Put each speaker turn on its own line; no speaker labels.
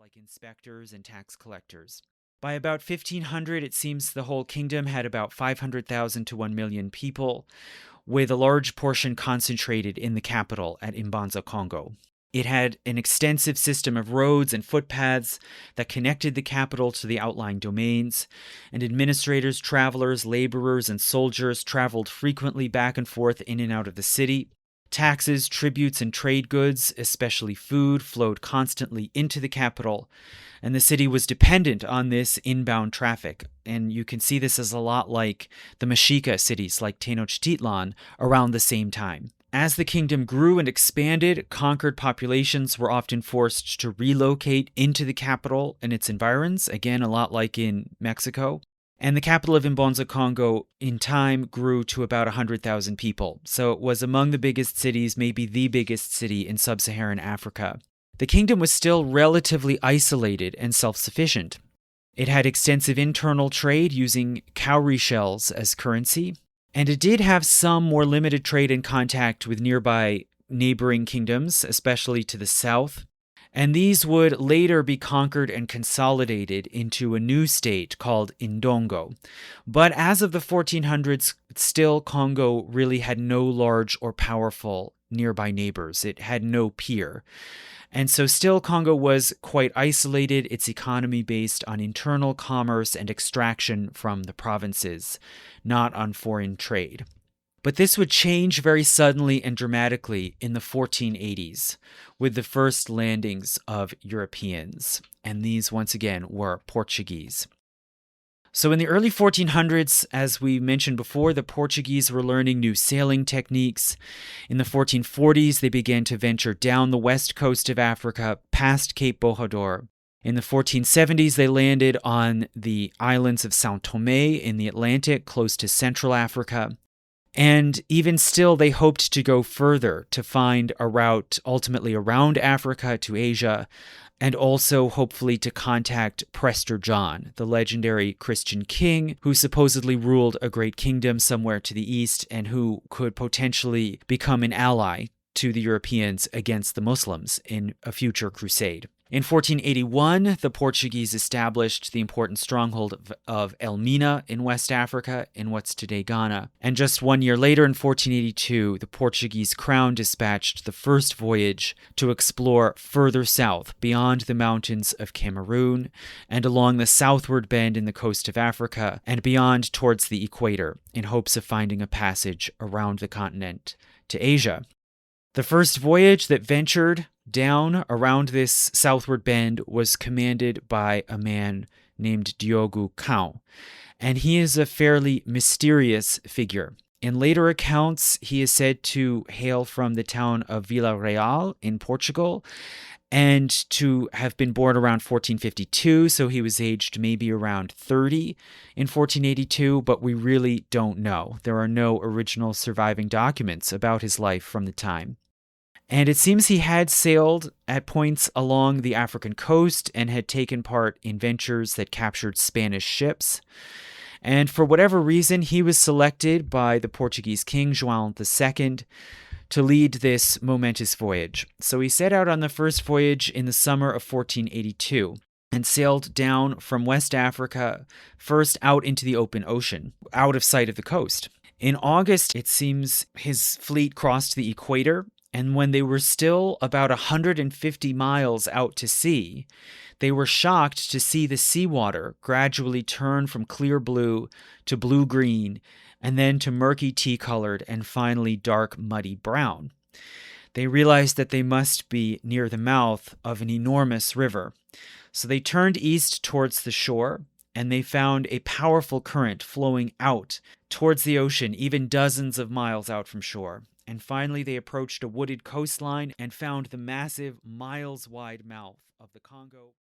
like inspectors and tax collectors. By about 1500, it seems the whole kingdom had about 500,000 to 1 million people, with a large portion concentrated in the capital at Mbanza, Congo. It had an extensive system of roads and footpaths that connected the capital to the outlying domains, and administrators, travelers, laborers, and soldiers traveled frequently back and forth in and out of the city. Taxes, tributes, and trade goods, especially food, flowed constantly into the capital, and the city was dependent on this inbound traffic. And you can see this as a lot like the Mashika cities like Tenochtitlan around the same time. As the kingdom grew and expanded, conquered populations were often forced to relocate into the capital and its environs, again, a lot like in Mexico. And the capital of Mbanza, Congo, in time grew to about 100,000 people. So it was among the biggest cities, maybe the biggest city in sub-Saharan Africa. The kingdom was still relatively isolated and self-sufficient. It had extensive internal trade using cowrie shells as currency, and it did have some more limited trade and contact with nearby neighboring kingdoms, especially to the south. And these would later be conquered and consolidated into a new state called Indongo. But as of the 1400s, still Congo really had no large or powerful nearby neighbors. It had no peer. And so still Congo was quite isolated, its economy based on internal commerce and extraction from the provinces, not on foreign trade. But this would change very suddenly and dramatically in the 1480s with the first landings of Europeans. And these, once again, were Portuguese. So in the early 1400s, as we mentioned before, the Portuguese were learning new sailing techniques. In the 1440s, they began to venture down the west coast of Africa, past Cape Bojador. In the 1470s, they landed on the islands of São Tomé in the Atlantic, close to Central Africa. And even still, they hoped to go further to find a route ultimately around Africa to Asia, and also hopefully to contact Prester John, the legendary Christian king who supposedly ruled a great kingdom somewhere to the east and who could potentially become an ally to the Europeans against the Muslims in a future crusade. In 1481, the Portuguese established the important stronghold of Elmina in West Africa, in what's today Ghana. And just 1 year later, in 1482, the Portuguese crown dispatched the first voyage to explore further south, beyond the mountains of Cameroon, and along the southward bend in the coast of Africa, and beyond towards the equator, in hopes of finding a passage around the continent to Asia. The first voyage that ventured down around this southward bend was commanded by a man named Diogo Cão, and he is a fairly mysterious figure. In later accounts, he is said to hail from the town of Vila Real in Portugal, and to have been born around 1452, so he was aged maybe around 30 in 1482, but we really don't know. There are no original surviving documents about his life from the time. And it seems he had sailed at points along the African coast and had taken part in ventures that captured Spanish ships. And for whatever reason, he was selected by the Portuguese king, João II, to lead this momentous voyage. So he set out on the first voyage in the summer of 1482 and sailed down from West Africa, first out into the open ocean, out of sight of the coast. In August, it seems his fleet crossed the equator, and when they were still about 150 miles out to sea, they were shocked to see the seawater gradually turn from clear blue to blue-green, and then to murky tea-colored, and finally dark muddy brown. They realized that they must be near the mouth of an enormous river. So they turned east towards the shore, and they found a powerful current flowing out towards the ocean, even dozens of miles out from shore. And finally, they approached a wooded coastline and found the massive, miles-wide mouth of the Congo.